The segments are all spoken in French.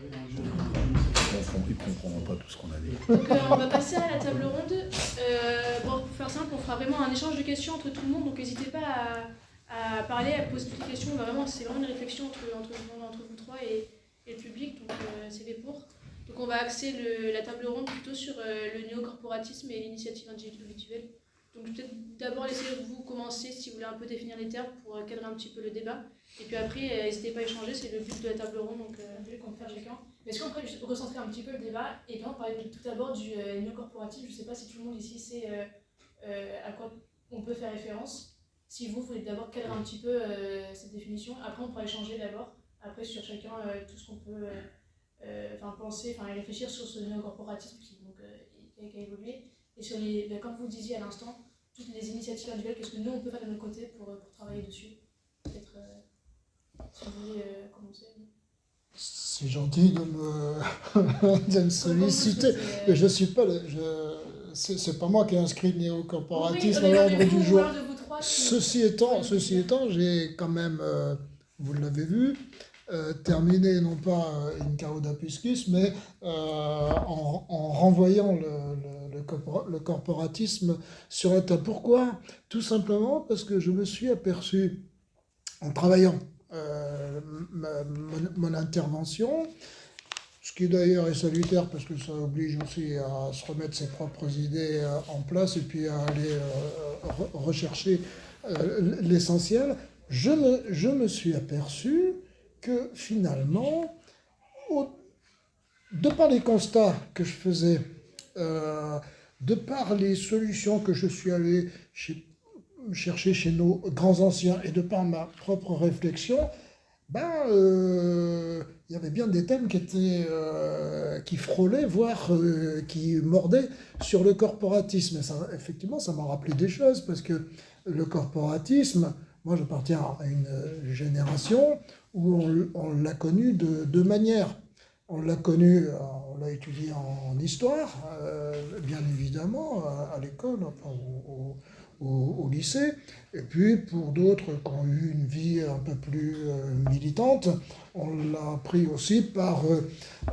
Ils ne comprendront pas tout ce qu'on a dit. Donc on va passer à la table ronde. Pour faire simple, on fera vraiment un échange de questions entre tout le monde, donc n'hésitez pas à parler, à poser toutes les questions. C'est vraiment une réflexion entre vous trois et le public, donc c'est fait pour. Donc on va axer la table ronde plutôt sur le néocorporatisme et l'initiative individuelle. Donc peut-être d'abord laisser vous commencer si vous voulez un peu définir les termes pour cadrer un petit peu le débat. Et puis après, n'hésitez pas à échanger, c'est le but de la table ronde, donc qu'on peut faire chacun. Mais est-ce qu'on pourrait juste recentrer un petit peu le débat et bien parler tout d'abord du néocorporatisme. Je ne sais pas si tout le monde ici sait à quoi on peut faire référence. Si vous voulez d'abord cadrer un petit peu cette définition, après on pourra échanger d'abord, après sur chacun tout ce qu'on peut penser, réfléchir sur ce néocorporatisme qui a évolué. Et sur comme vous disiez à l'instant, toutes les initiatives individuelles, qu'est-ce que nous on peut faire de notre côté pour travailler dessus. Peut-être si vous voulez commencer. C'est gentil de me solliciter, mais je suis pas c'est pas moi qui ai inscrit le néocorporatisme à l'ordre du jour. Ceci étant, j'ai quand même, vous l'avez vu, terminé non pas in cauda piscis, mais en renvoyant le corporatisme sur un tas. Pourquoi ? Tout simplement parce que je me suis aperçu, en travaillant mon intervention, ce qui d'ailleurs est salutaire parce que ça oblige aussi à se remettre ses propres idées en place et puis à aller rechercher l'essentiel. Je me suis aperçu que finalement, de par les constats que je faisais, de par les solutions que je suis allé chercher chez nos grands anciens et de par ma propre réflexion, il y avait bien des thèmes qui frôlaient, voire qui mordaient sur le corporatisme. Et ça, effectivement, ça m'a rappelé des choses, parce que le corporatisme, moi j'appartiens à une génération où on l'a connu de deux manières. On l'a connu, on l'a étudié en histoire, bien évidemment, à l'école, enfin, au lycée, et puis pour d'autres qui ont eu une vie un peu plus militante, on l'a pris aussi par,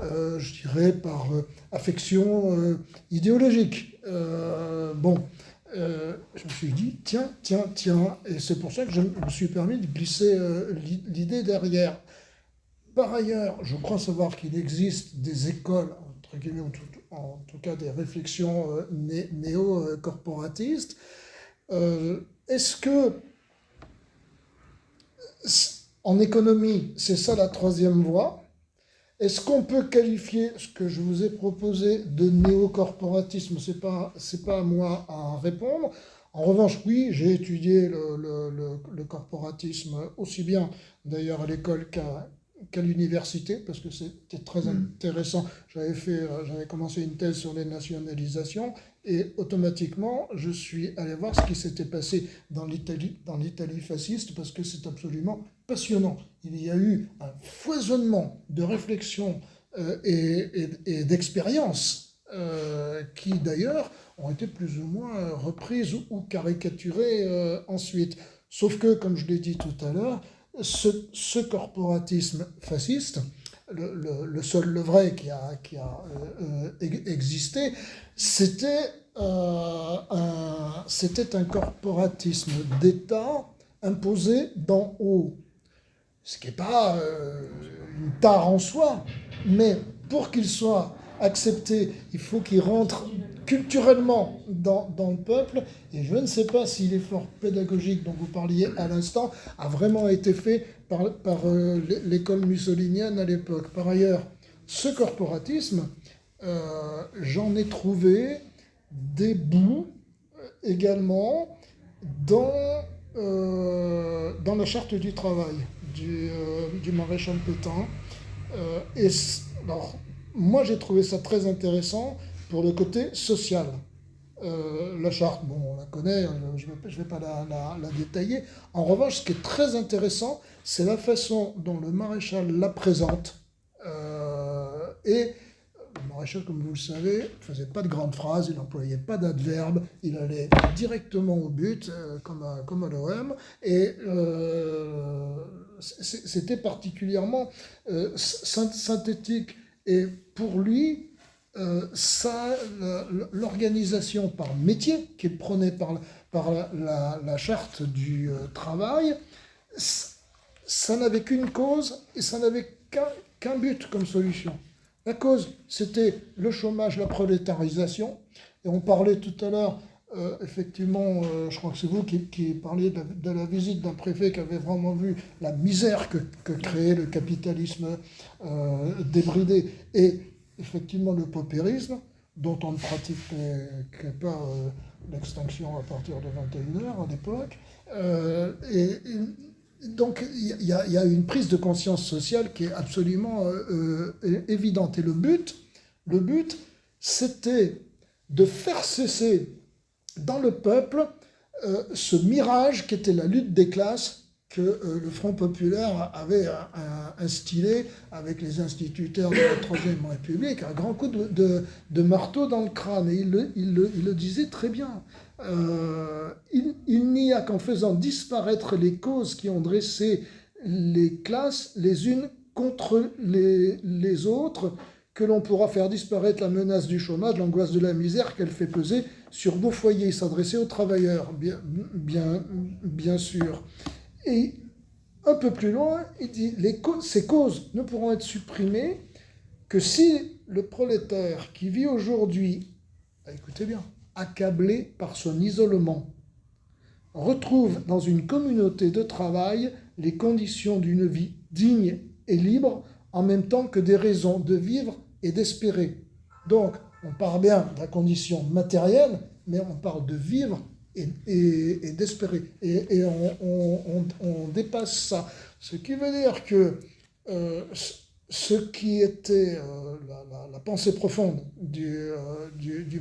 je dirais, par affection idéologique. Je me suis dit, tiens, et c'est pour ça que je me suis permis de glisser l'idée derrière. Par ailleurs, je crois savoir qu'il existe des écoles, entre guillemets, en tout cas des réflexions néo-corporatistes. Est-ce que, en économie, c'est ça la troisième voie? Est-ce qu'on peut qualifier ce que je vous ai proposé de néocorporatisme? C'est pas à moi à répondre. En revanche, oui, j'ai étudié le corporatisme aussi bien d'ailleurs à l'école qu'à l'université, parce que c'était très intéressant. J'avais commencé une thèse sur les nationalisations, et automatiquement, je suis allé voir ce qui s'était passé dans l'Italie fasciste, parce que c'est absolument passionnant. Il y a eu un foisonnement de réflexions et d'expériences qui, d'ailleurs, ont été plus ou moins reprises ou caricaturées ensuite. Sauf que, comme je l'ai dit tout à l'heure, ce corporatisme fasciste, le seul, le vrai qui a existé, c'était un corporatisme d'État imposé d'en haut. Ce qui n'est pas une tare en soi, mais pour qu'il soit accepté, il faut qu'il rentre culturellement dans le peuple, et je ne sais pas si l'effort pédagogique dont vous parliez à l'instant a vraiment été fait par l'école mussolinienne à l'époque. Par ailleurs, ce corporatisme, j'en ai trouvé des bouts également dans la charte du travail du maréchal Pétain. Alors, moi j'ai trouvé ça très intéressant pour le côté social. La charte, bon, on la connaît, je ne vais pas la détailler. En revanche, ce qui est très intéressant, c'est la façon dont le maréchal la présente. Et le maréchal, comme vous le savez, ne faisait pas de grandes phrases, il n'employait pas d'adverbes, il allait directement au but, comme à l'OM. Et c'était particulièrement synthétique. Et pour lui, l'organisation par métier qu'il prenait par la charte du travail, ça n'avait qu'une cause et ça n'avait qu'un but comme solution. La cause, c'était le chômage, la prolétarisation. Et on parlait tout à l'heure, effectivement, je crois que c'est vous qui parliez de la visite d'un préfet qui avait vraiment vu la misère que créait le capitalisme débridé. Et effectivement, le paupérisme, dont on ne pratiquait pas l'extinction à partir de 21h à l'époque. Donc, il y a une prise de conscience sociale qui est absolument évidente. Et le but, c'était de faire cesser dans le peuple ce mirage qui était la lutte des classes que le Front populaire avait instillé avec les instituteurs de la Troisième République, un grand coup de marteau dans le crâne. Et il le disait très bien. Il n'y a qu'en faisant disparaître les causes qui ont dressé les classes les unes contre les autres que l'on pourra faire disparaître la menace du chômage, l'angoisse de la misère qu'elle fait peser sur vos foyers, s'adresser aux travailleurs, bien sûr. Et un peu plus loin, il dit ces causes ne pourront être supprimées que si le prolétaire qui vit aujourd'hui, écoutez bien, accablé par son isolement, retrouve dans une communauté de travail les conditions d'une vie digne et libre, en même temps que des raisons de vivre et d'espérer. Donc, on parle bien de la condition matérielle, mais on parle de vivre et d'espérer. Et on dépasse ça. Ce qui veut dire que ce qui était la pensée profonde du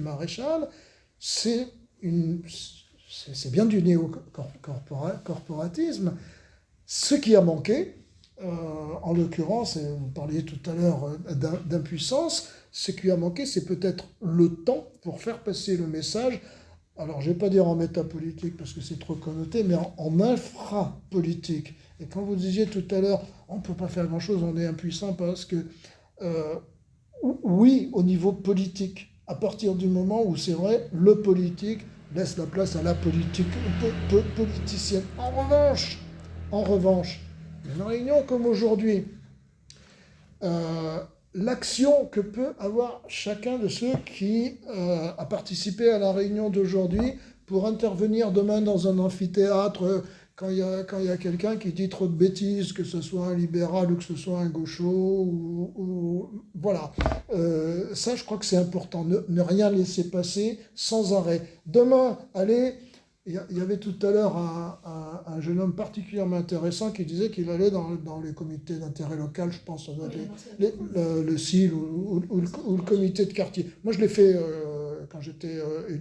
maréchal, c'est bien du néocorporatisme. Ce qui a manqué, en l'occurrence, et vous parliez tout à l'heure d'impuissance, ce qui a manqué, c'est peut-être le temps pour faire passer le message. Alors, je ne vais pas dire en métapolitique parce que c'est trop connoté, mais en infrapolitique. Et quand vous disiez tout à l'heure, on ne peut pas faire grand-chose, on est impuissant parce que, oui, au niveau politique, à partir du moment où c'est vrai, le politique laisse la place à la politique politicienne. En revanche, une réunion comme aujourd'hui, l'action que peut avoir chacun de ceux qui a participé à la réunion d'aujourd'hui pour intervenir demain dans un amphithéâtre quand il y a quelqu'un qui dit trop de bêtises, que ce soit un libéral ou que ce soit un gaucho, voilà. Ça, je crois que c'est important, ne rien laisser passer sans arrêt. Demain, allez... Il y avait tout à l'heure un jeune homme particulièrement intéressant qui disait qu'il allait dans les comités d'intérêt local, je pense, le CIL ou le comité de quartier. Moi, je l'ai fait quand j'étais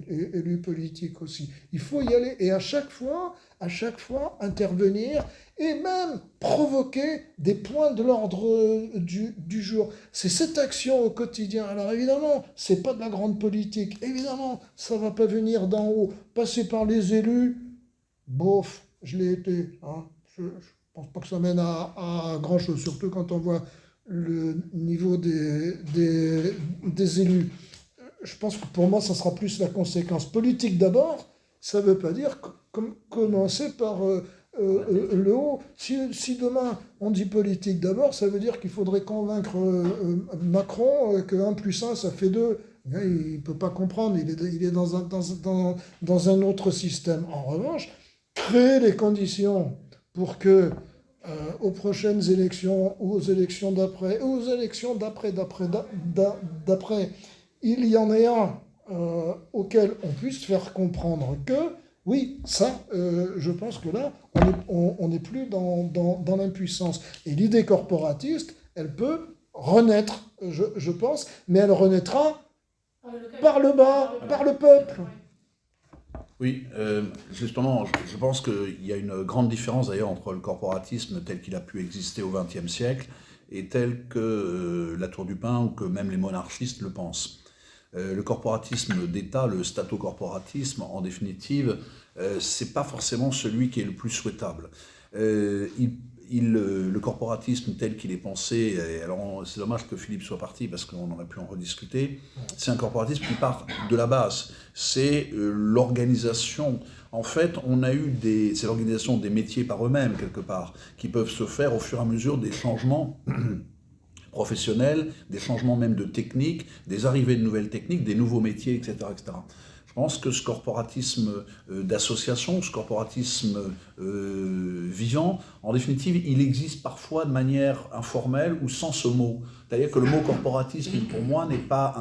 élu politique aussi. Il faut y aller et à chaque fois intervenir et même provoquer des points de l'ordre du jour. C'est cette action au quotidien. Alors évidemment, c'est pas de la grande politique. Évidemment, ça va pas venir d'en haut. Passer par les élus, bof, je l'ai été. Hein. Je pense pas que ça mène à grand-chose, surtout quand on voit le niveau des élus. Je pense que pour moi, ça sera plus la conséquence. Politique d'abord, ça veut pas dire commencer par... le haut. Si demain on dit politique d'abord, ça veut dire qu'il faudrait convaincre Macron que 1 + 1 ça fait 2. Il ne peut pas comprendre, il est dans un autre système. En revanche, créer les conditions pour que aux prochaines élections, ou aux élections d'après, ou aux élections d'après, il y en ait un auquel on puisse faire comprendre que oui, ça, je pense que là, on n'est plus dans l'impuissance. Et l'idée corporatiste, elle peut renaître, je pense, mais elle renaîtra par le bas, par le peuple. Oui, justement, je pense qu'il y a une grande différence d'ailleurs entre le corporatisme tel qu'il a pu exister au XXe siècle et tel que la Tour du Pin ou que même les monarchistes le pensent. Le corporatisme d'État, le statocorporatisme, en définitive, c'est pas forcément celui qui est le plus souhaitable. le corporatisme tel qu'il est pensé, et alors c'est dommage que Philippe soit parti parce qu'on aurait pu en rediscuter, c'est un corporatisme qui part de la base. C'est l'organisation. En fait, c'est l'organisation des métiers par eux-mêmes, quelque part, qui peuvent se faire au fur et à mesure des changements professionnels, des changements même de techniques, des arrivées de nouvelles techniques, des nouveaux métiers, etc., etc. Je pense que ce corporatisme d'association, ce corporatisme vivant, en définitive, il existe parfois de manière informelle ou sans ce mot. C'est-à-dire que le mot corporatisme, pour moi, n'est pas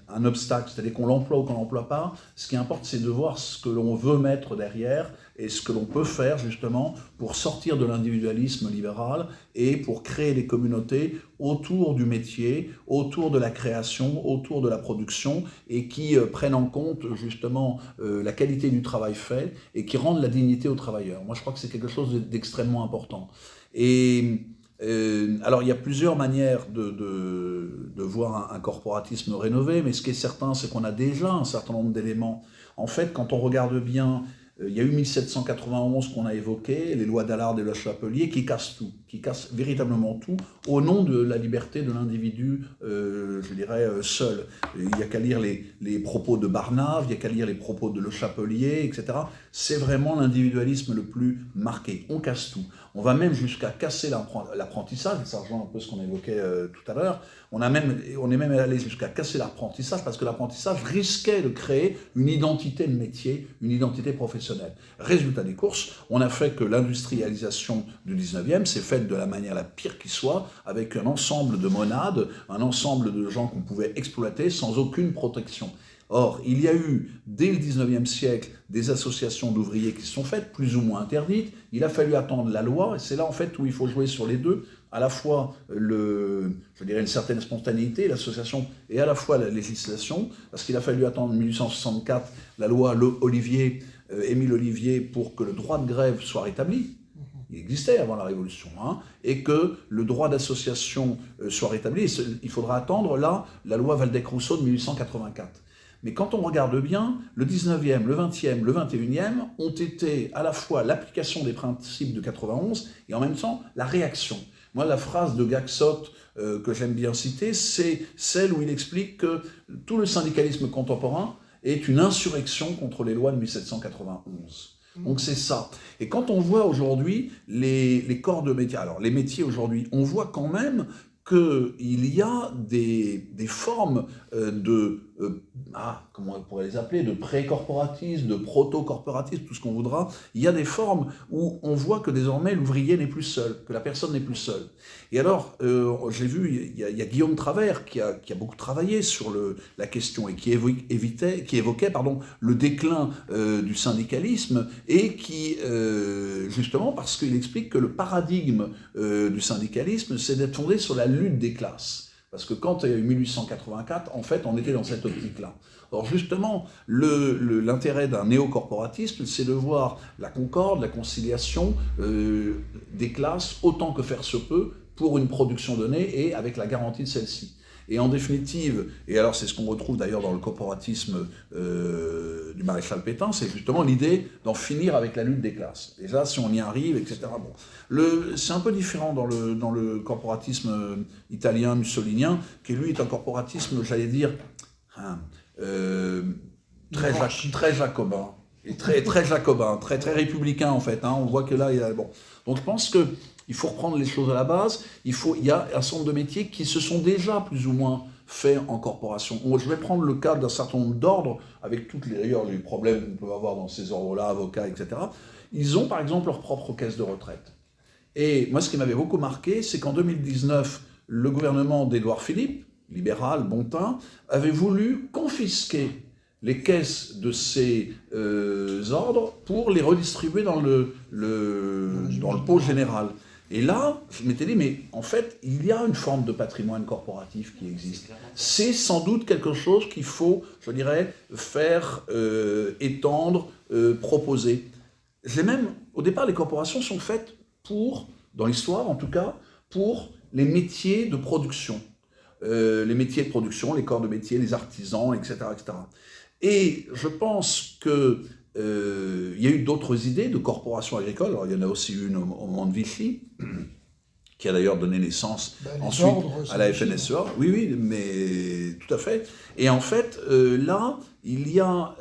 un obstacle, c'est-à-dire qu'on l'emploie ou qu'on ne l'emploie pas. Ce qui importe, c'est de voir ce que l'on veut mettre derrière et ce que l'on peut faire justement pour sortir de l'individualisme libéral et pour créer des communautés autour du métier, autour de la création, autour de la production et qui prennent en compte justement la qualité du travail fait et qui rendent la dignité aux travailleurs. Moi, je crois que c'est quelque chose d'extrêmement important. Et alors, il y a plusieurs manières de voir un corporatisme rénové, mais ce qui est certain, c'est qu'on a déjà un certain nombre d'éléments. En fait, quand on regarde bien, il y a eu 1791 qu'on a évoqué, les lois d'Allard et Le Chapelier, qui cassent tout, qui cassent véritablement tout, au nom de la liberté de l'individu, je dirais, seul. Il n'y a qu'à lire les propos de Barnave, il n'y a qu'à lire les propos de Le Chapelier, etc. C'est vraiment l'individualisme le plus marqué. On casse tout. On va même jusqu'à casser l'apprentissage, ça rejoint un peu ce qu'on évoquait tout à l'heure. On est même allé jusqu'à casser l'apprentissage parce que l'apprentissage risquait de créer une identité de métier, une identité professionnelle. Résultat des courses, on a fait que l'industrialisation du 19e s'est faite de la manière la pire qui soit, avec un ensemble de monades, un ensemble de gens qu'on pouvait exploiter sans aucune protection. Or, il y a eu, dès le 19e siècle, des associations d'ouvriers qui se sont faites, plus ou moins interdites. Il a fallu attendre la loi, et c'est là en fait où il faut jouer sur les deux, à la fois une certaine spontanéité, l'association, et à la fois la législation, parce qu'il a fallu attendre 1864, la loi Émile Olivier, pour que le droit de grève soit rétabli. Il existait avant la Révolution, et que le droit d'association soit rétabli. Il faudra attendre, là, la loi Waldeck-Rousseau de 1884. Mais quand on regarde bien, le 19e, le 20e, le 21e ont été à la fois l'application des principes de 91 et en même temps la réaction. Moi, la phrase de Gaxot que j'aime bien citer, c'est celle où il explique que tout le syndicalisme contemporain est une insurrection contre les lois de 1791. Donc c'est ça. Et quand on voit aujourd'hui les corps de métiers, alors les métiers aujourd'hui, on voit quand même qu'il y a des formes comment on pourrait les appeler, de pré-corporatisme, de proto-corporatisme, tout ce qu'on voudra. Il y a des formes où on voit que désormais l'ouvrier n'est plus seul, que la personne n'est plus seule. Et alors, j'ai vu, il y a Guillaume Travers qui a beaucoup travaillé sur la question et qui évoquait le déclin du syndicalisme et qui, justement, parce qu'il explique que le paradigme du syndicalisme, c'est d'être fondé sur la lutte des classes. Parce que quand il y a eu 1884, en fait, on était dans cette optique-là. Or, justement, l'intérêt d'un néocorporatisme, c'est de voir la concorde, la conciliation des classes, autant que faire se peut, pour une production donnée et avec la garantie de celle-ci. Et en définitive, et alors c'est ce qu'on retrouve d'ailleurs dans le corporatisme du maréchal Pétain, c'est justement l'idée d'en finir avec la lutte des classes. Déjà, si on y arrive, etc. Bon. C'est un peu différent dans le corporatisme italien, mussolinien, qui lui est un corporatisme, j'allais dire, très jacobin. Et très jacobin, très républicain en fait. On voit que là, il y a... Bon. Donc je pense que il faut reprendre les choses à la base. Il y a un certain nombre de métiers qui se sont déjà plus ou moins faits en corporation. Je vais prendre le cas d'un certain nombre d'ordres, avec d'ailleurs les problèmes qu'on peut avoir dans ces ordres-là, avocats, etc. Ils ont par exemple leur propre caisse de retraite. Et moi, ce qui m'avait beaucoup marqué, c'est qu'en 2019, le gouvernement d'Édouard Philippe, libéral, bon teint, avait voulu confisquer les caisses de ces ordres pour les redistribuer dans le pot général. Et là, je m'étais dit, mais en fait, il y a une forme de patrimoine corporatif qui existe. C'est sans doute quelque chose qu'il faut, je dirais, faire étendre, proposer. Au départ, les corporations sont faites dans l'histoire en tout cas, pour les métiers de production. Les corps de métier, les artisans, etc., etc. Et je pense que il y a eu d'autres idées de corporations agricoles. Alors, il y en a aussi une au moment de Vichy, qui a d'ailleurs donné naissance ensuite à la FNSEA. Oui, oui, mais tout à fait. Et en fait, là, il y a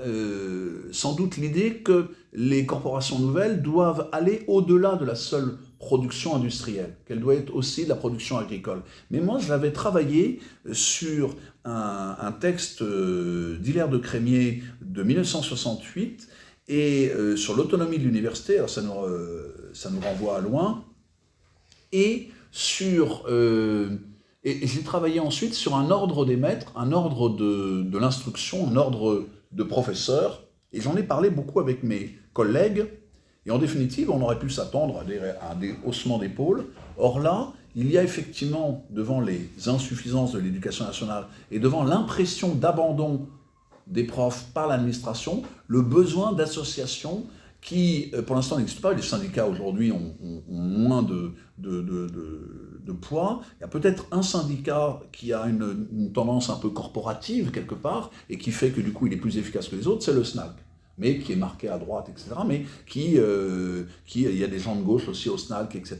sans doute l'idée que les corporations nouvelles doivent aller au-delà de la seule production industrielle, qu'elle doit être aussi de la production agricole. Mais moi, j'avais travaillé sur un texte d'Hilaire de Crémier de 1968 et sur l'autonomie de l'université, alors ça nous renvoie à loin, et j'ai travaillé ensuite sur un ordre des maîtres, un ordre de l'instruction, un ordre de professeurs, et j'en ai parlé beaucoup avec mes collègues, et en définitive, on aurait pu s'attendre à des haussements d'épaule. Or là, il y a effectivement, devant les insuffisances de l'éducation nationale et devant l'impression d'abandon des profs par l'administration, le besoin d'associations qui, pour l'instant, n'existent pas. Les syndicats, aujourd'hui, ont moins de poids. Il y a peut-être un syndicat qui a une tendance un peu corporative, quelque part, et qui fait que, du coup, il est plus efficace que les autres, c'est le SNAC, mais qui est marqué à droite, etc., mais il y a des gens de gauche aussi au SNAC, etc.,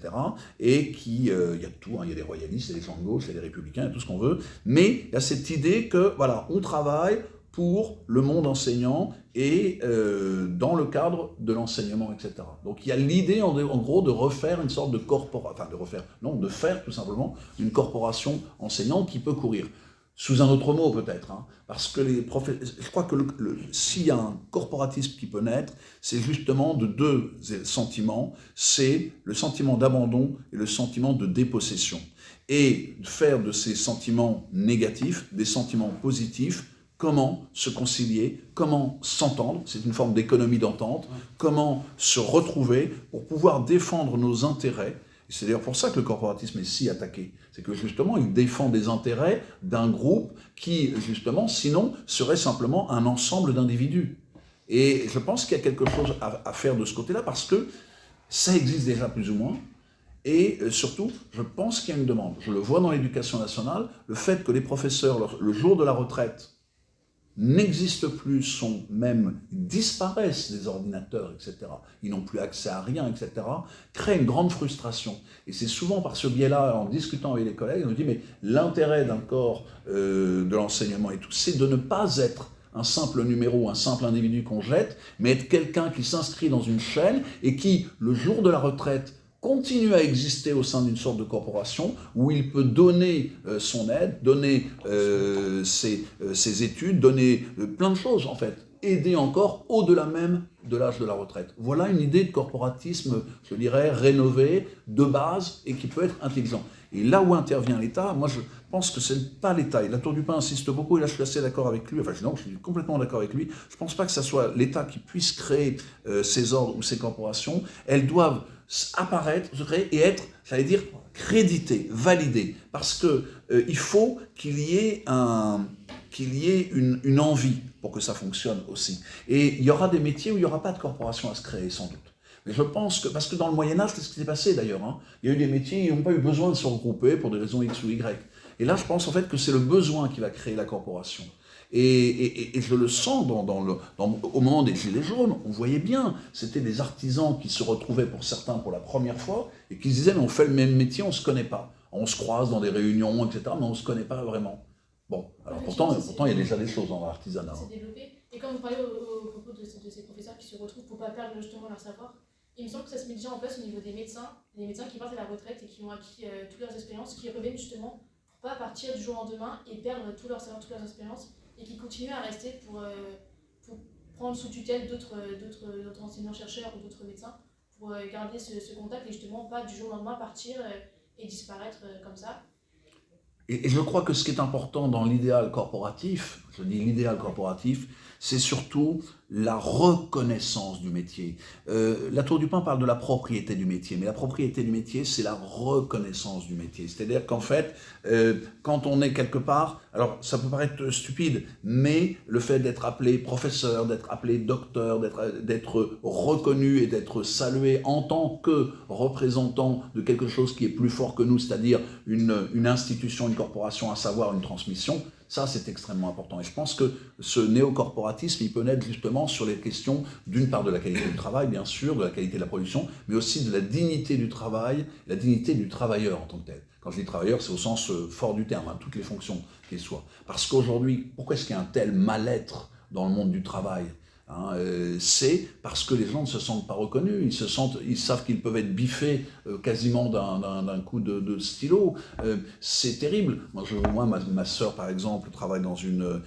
et il y a de tout, hein, il y a des royalistes, il y a des gens de gauche, il y a des républicains, il y a tout ce qu'on veut, mais il y a cette idée que, voilà, on travaille pour le monde enseignant et dans le cadre de l'enseignement, etc. Donc il y a l'idée, en gros, de refaire une sorte de de faire tout simplement une corporation enseignante qui peut courir. Sous un autre mot peut-être, hein, parce que je crois que s'il y a un corporatisme qui peut naître, c'est justement de deux sentiments, c'est le sentiment d'abandon et le sentiment de dépossession. Et faire de ces sentiments négatifs des sentiments positifs. Comment se concilier, comment s'entendre, c'est une forme d'économie d'entente, comment se retrouver pour pouvoir défendre nos intérêts. C'est d'ailleurs pour ça que le corporatisme est si attaqué. C'est que justement, il défend des intérêts d'un groupe qui, justement, sinon, serait simplement un ensemble d'individus. Et je pense qu'il y a quelque chose à faire de ce côté-là, parce que ça existe déjà plus ou moins. Et surtout, je pense qu'il y a une demande. Je le vois dans l'éducation nationale, le fait que les professeurs, le jour de la retraite, n'existent plus, disparaissent des ordinateurs, etc. Ils n'ont plus accès à rien, etc. Crée une grande frustration. Et c'est souvent par ce biais-là, en discutant avec les collègues, on nous dit, mais l'intérêt d'un corps de l'enseignement et tout, c'est de ne pas être un simple numéro, un simple individu qu'on jette, mais être quelqu'un qui s'inscrit dans une chaîne et qui, le jour de la retraite, continue à exister au sein d'une sorte de corporation où il peut donner son aide, donner ses études, donner plein de choses en fait, aider encore au-delà même de l'âge de la retraite. Voilà une idée de corporatisme, je dirais, rénové, de base et qui peut être intelligent. Et là où intervient l'État, moi je pense que ce n'est pas l'État. Et la Tour du Pain insiste beaucoup, et là je suis assez d'accord avec lui, enfin non, je suis complètement d'accord avec lui. Je ne pense pas que ce soit l'État qui puisse créer ces ordres ou ces corporations. Elles doivent apparaître, se créer et être, j'allais dire, créditées, validées. Parce qu'il faut qu'il y ait une envie pour que ça fonctionne aussi. Et il y aura des métiers où il n'y aura pas de corporation à se créer, sans doute. Mais je pense que, parce que dans le Moyen-Âge, c'est ce qui s'est passé d'ailleurs, hein. Il y a eu des métiers qui n'ont pas eu besoin de se regrouper pour des raisons X ou Y. Et là, je pense en fait que c'est le besoin qui va créer la corporation. Et je le sens au moment des Gilets jaunes, on voyait bien, c'était des artisans qui se retrouvaient pour certains pour la première fois et qui se disaient, mais on fait le même métier, on ne se connaît pas. On se croise dans des réunions, etc., mais on ne se connaît pas vraiment. Bon, alors pourtant, il y a déjà des choses dans l'artisanat. C'est développé. Et quand vous parlez au propos de ces professeurs qui se retrouvent pour ne pas perdre justement leur savoir, il me semble que ça se met déjà en place au niveau des médecins qui partent à la retraite et qui ont acquis toutes leurs expériences, qui reviennent justement pour ne pas partir du jour au lendemain et perdre tout leur savoir, toutes leurs expériences, et qui continuent à rester pour prendre sous tutelle d'autres enseignants-chercheurs ou d'autres médecins, pour garder ce contact et justement pas du jour au lendemain partir et disparaître comme ça. Et je crois que ce qui est important dans l'idéal corporatif, je dis l'idéal corporatif, c'est surtout la reconnaissance du métier. La Tour du Pain parle de la propriété du métier, mais la propriété du métier, c'est la reconnaissance du métier. C'est-à-dire qu'en fait, quand on est quelque part, alors ça peut paraître stupide, mais le fait d'être appelé professeur, d'être appelé docteur, d'être reconnu et d'être salué en tant que représentant de quelque chose qui est plus fort que nous, c'est-à-dire une institution, une corporation, à savoir une transmission, Ça, c'est extrêmement important. Et je pense que ce néocorporatisme, il peut naître justement sur les questions, d'une part de la qualité du travail, bien sûr, de la qualité de la production, mais aussi de la dignité du travail, la dignité du travailleur en tant que tel. Quand je dis travailleur, c'est au sens fort du terme, toutes les fonctions qu'ils soient. Parce qu'aujourd'hui, pourquoi est-ce qu'il y a un tel mal-être dans le monde du travail ? C'est parce que les gens ne se sentent pas reconnus, ils savent qu'ils peuvent être biffés quasiment d'un coup de stylo. C'est terrible. Moi ma sœur, par exemple, travaille dans une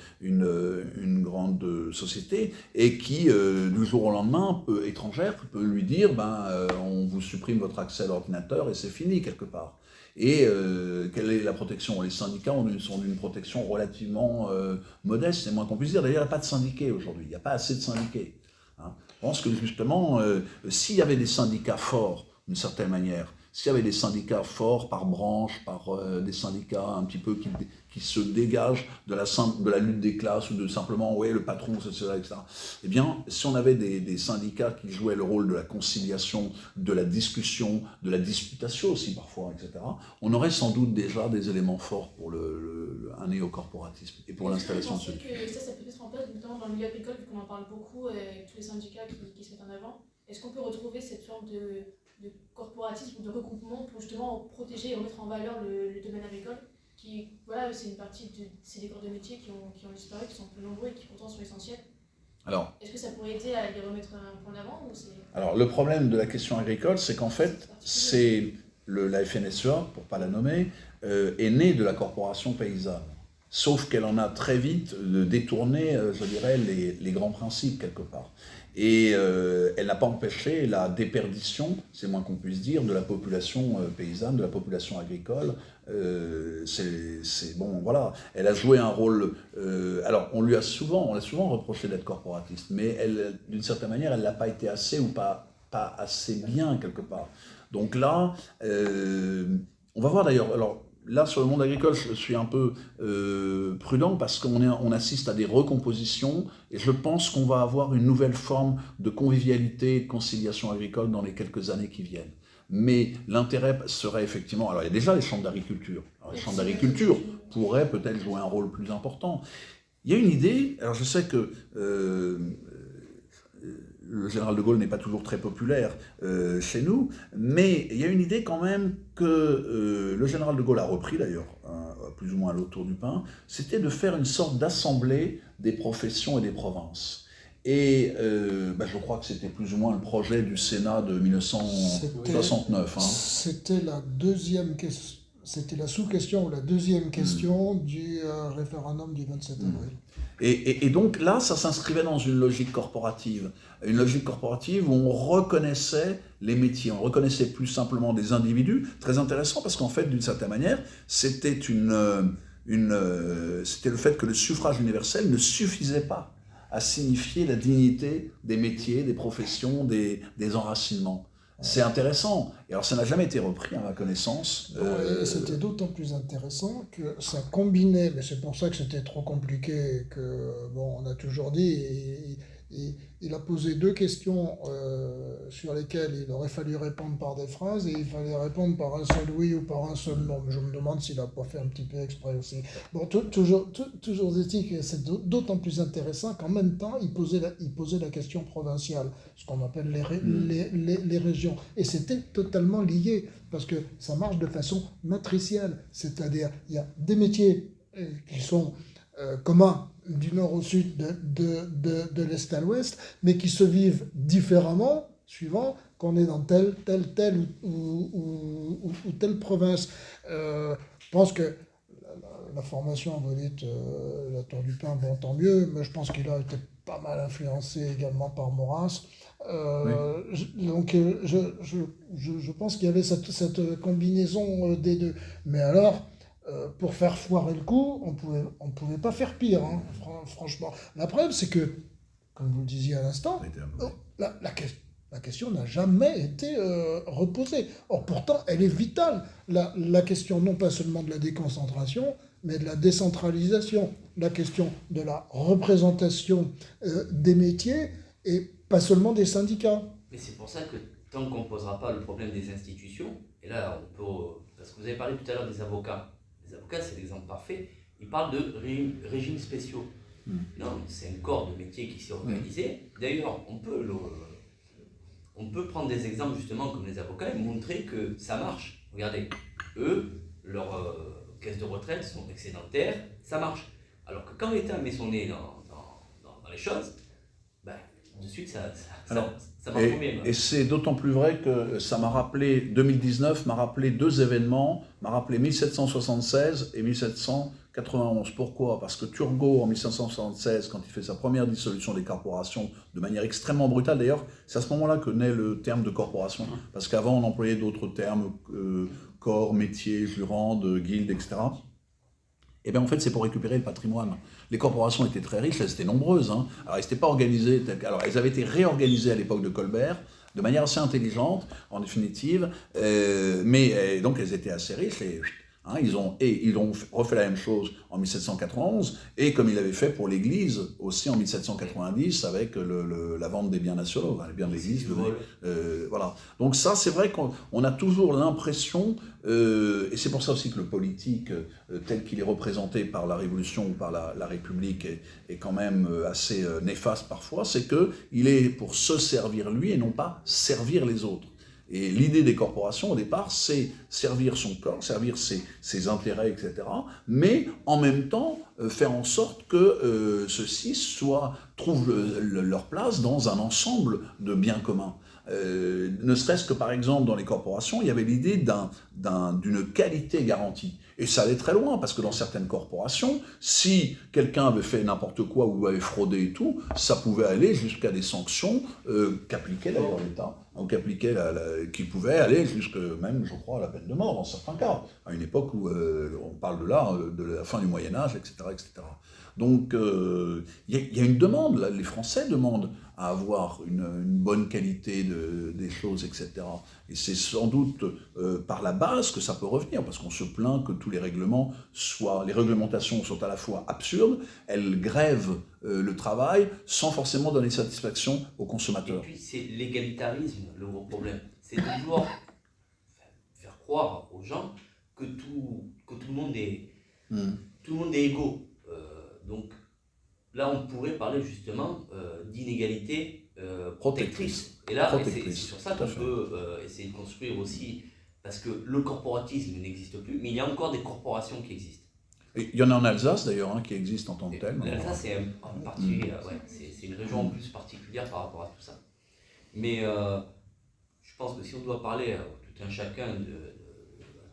grande société et qui, du jour au lendemain, étrangère, peut lui dire on vous supprime votre accès à l'ordinateur et c'est fini quelque part. Et quelle est la protection ? Les syndicats sont d'une protection relativement modeste, c'est moins qu'on puisse dire. D'ailleurs, il n'y a pas de syndiqués aujourd'hui, il n'y a pas assez de syndiqués. Je pense que justement, s'il y avait des syndicats forts, d'une certaine manière, s'il y avait des syndicats forts par branche, par des syndicats un petit peu qui se dégagent de la lutte des classes ou de simplement, le patron, etc. Eh bien, si on avait des syndicats qui jouaient le rôle de la conciliation, de la discussion, de la disputation aussi parfois, etc., on aurait sans doute déjà des éléments forts pour un néocorporatisme et pour l'installation de celui. Est-ce que ça peut être en place, notamment dans le milieu agricole, vu qu'on en parle beaucoup, avec tous les syndicats qui se mettent en avant. Est-ce qu'on peut retrouver cette forme de corporatisme ou de regroupement pour justement protéger et remettre en valeur le domaine agricole qui, voilà, c'est une partie de ces corps de métiers qui ont disparu, qui sont plus nombreux et qui pourtant sont essentiels. Alors, est-ce que ça pourrait aider à les remettre un peu en avant ou c'est... Alors, le problème de la question agricole, c'est qu'en fait, la FNSEA, pour ne pas la nommer, est née de la corporation paysanne. Sauf qu'elle en a très vite détourné, je dirais, les grands principes quelque part. Et elle n'a pas empêché la déperdition, c'est moins qu'on puisse dire, de la population paysanne, de la population agricole. Bon, voilà. Elle a joué un rôle... alors, on l'a souvent reproché d'être corporatiste, mais elle, d'une certaine manière, elle ne l'a pas été assez ou pas assez bien quelque part. Donc là, on va voir d'ailleurs... Alors, là, sur le monde agricole, je suis un peu prudent parce qu'on assiste à des recompositions et je pense qu'on va avoir une nouvelle forme de convivialité et de conciliation agricole dans les quelques années qui viennent. Mais l'intérêt serait effectivement... Alors, il y a déjà les chambres d'agriculture. Les chambres d'agriculture pourraient peut-être jouer un rôle plus important. Il y a une idée... Alors, je sais que... le général de Gaulle n'est pas toujours très populaire chez nous, mais il y a une idée quand même que le général de Gaulle a repris d'ailleurs, plus ou moins à l'autour du pain, c'était de faire une sorte d'assemblée des professions et des provinces. Et je crois que c'était plus ou moins le projet du Sénat de 1969. C'était la deuxième question. C'était la sous-question ou la deuxième question du référendum du 27 avril. Et donc là, ça s'inscrivait dans une logique corporative où on reconnaissait les métiers, on reconnaissait plus simplement des individus. Très intéressant parce qu'en fait, d'une certaine manière, c'était c'était le fait que le suffrage universel ne suffisait pas à signifier la dignité des métiers, des professions, des enracinements. C'est intéressant. Et alors, ça n'a jamais été repris, à ma connaissance. C'était d'autant plus intéressant que ça combinait, mais c'est pour ça que c'était trop compliqué, que, bon, on a toujours dit, il a posé deux questions sur lesquelles il aurait fallu répondre par des phrases, et il fallait répondre par un seul oui ou par un seul non. Mais je me demande s'il n'a pas fait un petit peu exprès aussi. Bon, toujours est-il que c'est d'autant plus intéressant qu'en même temps, il posait la question provinciale, ce qu'on appelle les régions. Et c'était totalement lié, parce que ça marche de façon matricielle. C'est-à-dire, il y a des métiers qui sont communs du nord au sud, de l'est à l'ouest, mais qui se vivent différemment, suivant qu'on est dans telle ou telle province. Je pense que la formation, vous dites, la Tour du Pain, bon, tant mieux, mais je pense qu'il a été pas mal influencé également par Maurras. Donc, je pense qu'il y avait cette combinaison des deux. Mais alors... pour faire foirer le coup, on pouvait pas faire pire, hein, franchement. La preuve, c'est que, comme vous le disiez à l'instant, la question n'a jamais été reposée. Or, pourtant, elle est vitale. La question non pas seulement de la déconcentration, mais de la décentralisation, la question de la représentation des métiers et pas seulement des syndicats. Mais c'est pour ça que tant qu'on ne posera pas le problème des institutions, et là, on peut... Parce que vous avez parlé tout à l'heure des avocats. Les avocats, c'est l'exemple parfait. il parle de régimes spéciaux. Non, c'est un corps de métier qui s'est organisé. D'ailleurs, on peut prendre des exemples justement comme les avocats et montrer que ça marche. Regardez, eux, leurs caisses de retraite sont excédentaires, ça marche. Alors que quand l'État met son nez dans les choses, de suite ça marche bien. Et c'est d'autant plus vrai que ça m'a rappelé, 2019 m'a rappelé deux événements, m'a rappelé 1776 et 1791. Pourquoi? Parce que Turgot, en 1776, quand il fait sa première dissolution des corporations, de manière extrêmement brutale, d'ailleurs, c'est à ce moment-là que naît le terme de corporation, parce qu'avant on employait d'autres termes, corps, métier, jurande, guilde, etc. Et bien en fait c'est pour récupérer le patrimoine. Les corporations étaient très riches, elles étaient nombreuses, hein. Alors elles n'étaient pas organisées, alors elles avaient été réorganisées à l'époque de Colbert, de manière assez intelligente, en définitive, mais donc elles étaient assez riches, ils ont refait la même chose en 1791, et comme ils l'avaient fait pour l'Église, aussi en 1790, avec la vente des biens nationaux, les biens de l'Église. Voilà. Donc ça, c'est vrai qu'on a toujours l'impression, et c'est pour ça aussi que le politique, tel qu'il est représenté par la Révolution ou par la République, est quand même assez néfaste parfois, c'est qu'il est pour se servir lui et non pas servir les autres. Et l'idée des corporations, au départ, c'est servir son corps, servir ses intérêts, etc., mais en même temps faire en sorte que ceux-ci trouvent leur place dans un ensemble de biens communs. Ne serait-ce que, par exemple, dans les corporations, il y avait l'idée d'une qualité garantie. Et ça allait très loin, parce que dans certaines corporations, si quelqu'un avait fait n'importe quoi ou avait fraudé et tout, ça pouvait aller jusqu'à des sanctions qu'appliquait d'ailleurs l'État, qui pouvaient aller jusqu'à même, je crois, à la peine de mort dans certains cas, à une époque où on parle de la fin du Moyen-Âge, etc., etc. Donc, il y a une demande, là, les Français demandent à avoir une bonne qualité des choses, etc. Et c'est sans doute par la base que ça peut revenir, parce qu'on se plaint que tous les réglementations soient à la fois absurdes, elles grèvent le travail sans forcément donner satisfaction aux consommateurs. Et puis c'est l'égalitarisme, le gros problème. C'est de vouloir faire croire aux gens que tout le monde est égaux. Donc là, on pourrait parler justement d'inégalité protectrice. Et là, c'est sur ça qu'on peut essayer de construire aussi, parce que le corporatisme n'existe plus, mais il y a encore des corporations qui existent. Et il y en a en Alsace d'ailleurs, qui existent en tant que telles. L'Alsace, c'est une région en plus particulière par rapport à tout ça. Mais je pense que si on doit parler à tout un chacun de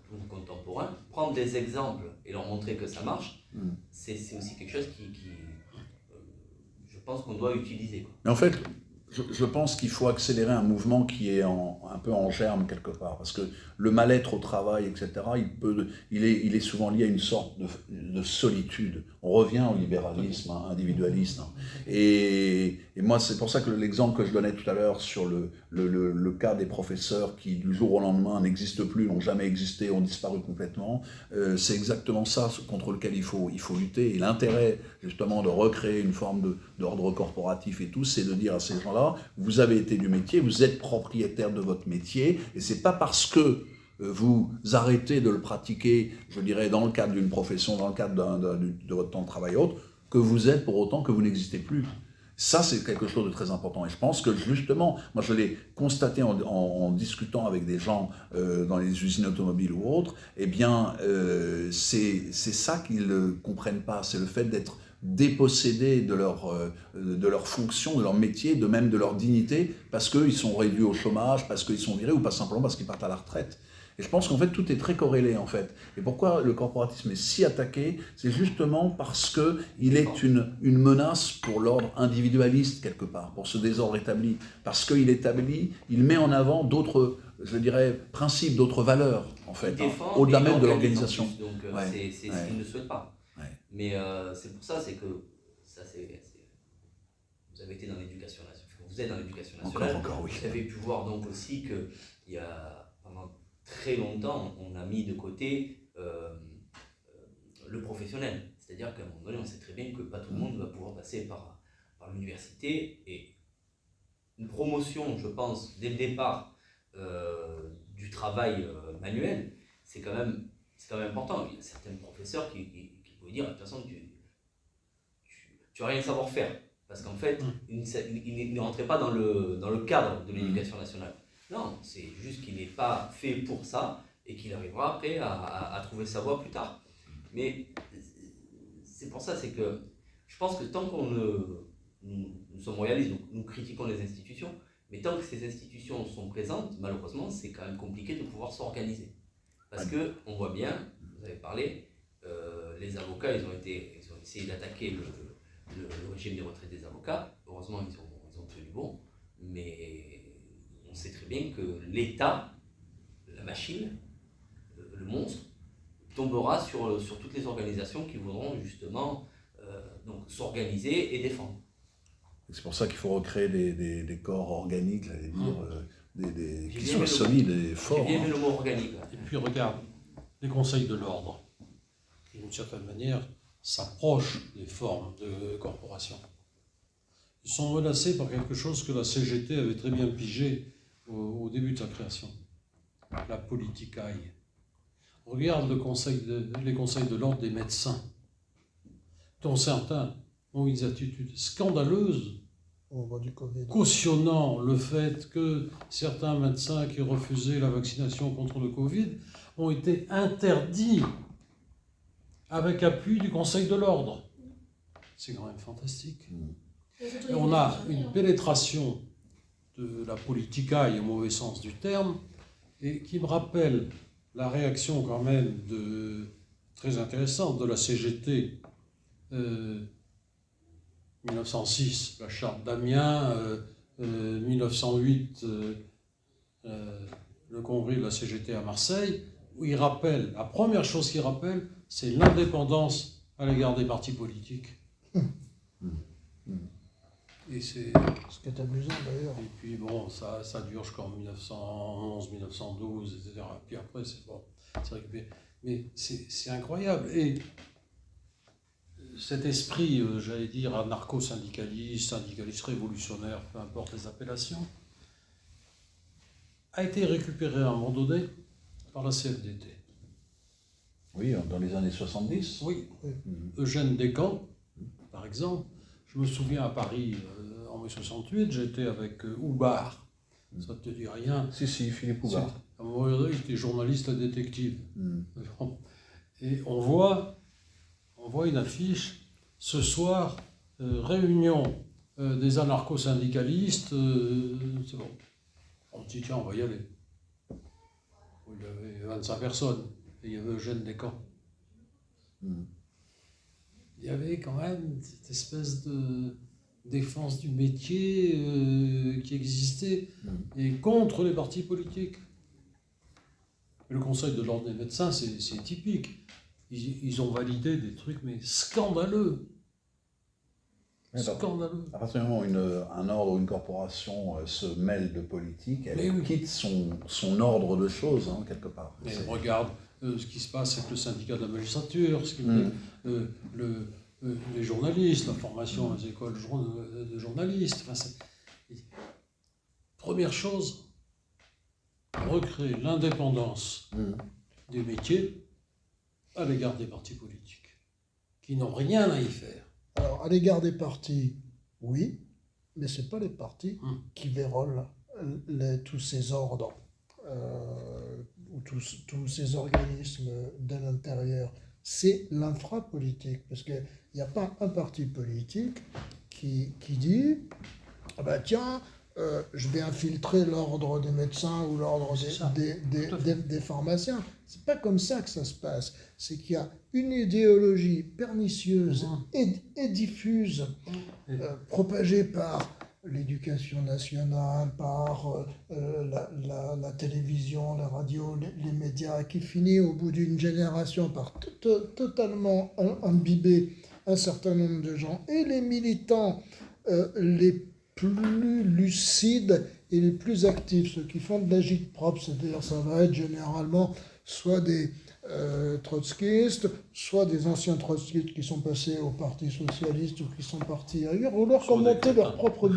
tous nos contemporains, prendre des exemples et leur montrer que ça marche, c'est aussi quelque chose qui je pense qu'on doit utiliser, quoi. Mais en fait, je pense qu'il faut accélérer un mouvement qui est un peu en germe quelque part, parce que le mal-être au travail, etc., il est souvent lié à une sorte de solitude. On revient au libéralisme individualiste. Et moi, c'est pour ça que l'exemple que je donnais tout à l'heure sur le cas des professeurs qui, du jour au lendemain, n'existent plus, n'ont jamais existé, ont disparu complètement, c'est exactement ça contre lequel il faut lutter. Et l'intérêt, justement, de recréer une forme d'ordre corporatif et tout, c'est de dire à ces gens-là, vous avez été du métier, vous êtes propriétaire de votre métier, et c'est pas parce que vous arrêtez de le pratiquer, je dirais, dans le cadre d'une profession, dans le cadre de votre temps de travail autre, que vous êtes pour autant que vous n'existez plus. Ça, c'est quelque chose de très important. Et je pense que justement, moi je l'ai constaté en discutant avec des gens dans les usines automobiles ou autres, eh bien, c'est ça qu'ils ne comprennent pas, c'est le fait d'être dépossédés de leur fonction, de leur métier, de même de leur dignité, parce qu'ils sont réduits au chômage, parce qu'ils sont virés, ou pas simplement parce qu'ils partent à la retraite. Et je pense qu'en fait, tout est très corrélé, en fait. Et pourquoi le corporatisme est si attaqué? C'est justement parce qu'il est une menace pour l'ordre individualiste, quelque part, pour ce désordre établi. Parce qu'il il met en avant d'autres, je dirais, principes, d'autres valeurs, en fait, au-delà même de l'organisation. Donc, c'est ce qu'il ne souhaite pas. Ouais. Mais c'est pour ça, vous avez été dans l'éducation nationale, vous êtes dans l'éducation nationale, encore, oui. Vous avez pu voir donc aussi qu'il y a pendant très longtemps, on a mis de côté le professionnel. C'est-à-dire qu'à un moment donné, on sait très bien que pas tout le monde va pouvoir passer par l'université, et une promotion, je pense, dès le départ du travail manuel, c'est quand même important. Il y a certains professeurs qui pouvez dire, de toute façon, tu n'as rien à savoir faire. Parce qu'en fait, il ne rentrait pas dans le cadre de l'éducation nationale. Non, c'est juste qu'il n'est pas fait pour ça et qu'il arrivera après à trouver sa voie plus tard. Mais c'est pour ça, c'est que je pense que tant qu'on nous sommes royalistes, donc nous critiquons les institutions, mais tant que ces institutions sont présentes, malheureusement, c'est quand même compliqué de pouvoir s'organiser. Parce qu'on voit bien, vous avez parlé, les avocats, ils ont essayé d'attaquer le régime des retraites des avocats. Heureusement, ils ont tenu bon, mais on sait très bien que l'État, la machine, le monstre, tombera sur toutes les organisations qui voudront justement donc s'organiser et défendre. C'est pour ça qu'il faut recréer des corps organiques, j'allais dire, qui soient solides et forts. J'ai bien le mot organique. Et puis regarde, les conseils de l'ordre, qui d'une certaine manière s'approchent des formes de corporation. Ils sont menacés par quelque chose que la CGT avait très bien pigé au début de sa création, la politicaille. Regarde les conseils de l'ordre des médecins, dont certains ont une attitude scandaleuse, cautionnant le fait que certains médecins qui refusaient la vaccination contre le Covid ont été interdits avec appui du Conseil de l'ordre. C'est quand même fantastique. Et on a une pénétration de la politicaille au mauvais sens du terme, et qui me rappelle la réaction quand même très intéressante de la CGT 1906, la charte d'Amiens, 1908, le congrès de la CGT à Marseille, où il rappelle, la première chose qu'il rappelle, c'est l'indépendance à l'égard des partis politiques. Et c'est... Ce qui est amusant d'ailleurs. Et puis bon, ça dure jusqu'en 1911, 1912, etc. Puis après, c'est bon. C'est vrai que, mais c'est incroyable. Et cet esprit, j'allais dire, anarcho-syndicaliste, syndicaliste révolutionnaire, peu importe les appellations, a été récupéré à un moment donné par la CFDT. Oui, dans les années 70. Oui. Eugène Descamps, par exemple. Je me souviens à Paris, en mai 68, j'étais avec Houbard. Ça ne te dit rien? Si, Philippe Houbard. À un moment donné, j'étais journaliste détective. Et on voit une affiche, ce soir, réunion des anarcho-syndicalistes, c'est bon. On se dit, tiens, on va y aller. Il y avait 25 personnes, et il y avait Eugène Descamps. Il y avait quand même cette espèce de défense du métier qui existait, et contre les partis politiques. Et le Conseil de l'ordre des médecins, c'est typique. Ils ont validé des trucs, mais scandaleux. Scandaleux. À partir du moment où un ordre ou une corporation se mêle de politique, elle quitte son ordre de choses, quelque part. Mais regarde ce qui se passe avec le syndicat de la magistrature, les journalistes, la formation dans les écoles de journalistes. Enfin, première chose, recréer l'indépendance des métiers à l'égard des partis politiques, qui n'ont rien à y faire. Alors, à l'égard des partis, oui, mais ce n'est pas les partis qui vérolent tous ces ordres ou tous ces organismes de l'intérieur. C'est l'infrapolitique, parce qu'il n'y a pas un parti politique qui dit « Ah ben tiens, je vais infiltrer l'ordre des médecins ou l'ordre des pharmaciens ». C'est pas comme ça que ça se passe. C'est qu'il y a une idéologie pernicieuse et diffuse, propagée par l'éducation nationale, par la télévision, la radio, les médias, qui finit au bout d'une génération par totalement imbiber un certain nombre de gens. Et les militants les plus lucides et les plus actifs, ceux qui font de l'agite-propre, c'est-à-dire ça va être généralement soit des trotskistes, soit des anciens trotskistes qui sont passés au Parti socialiste ou qui sont partis ailleurs, ou leur commenter leur propre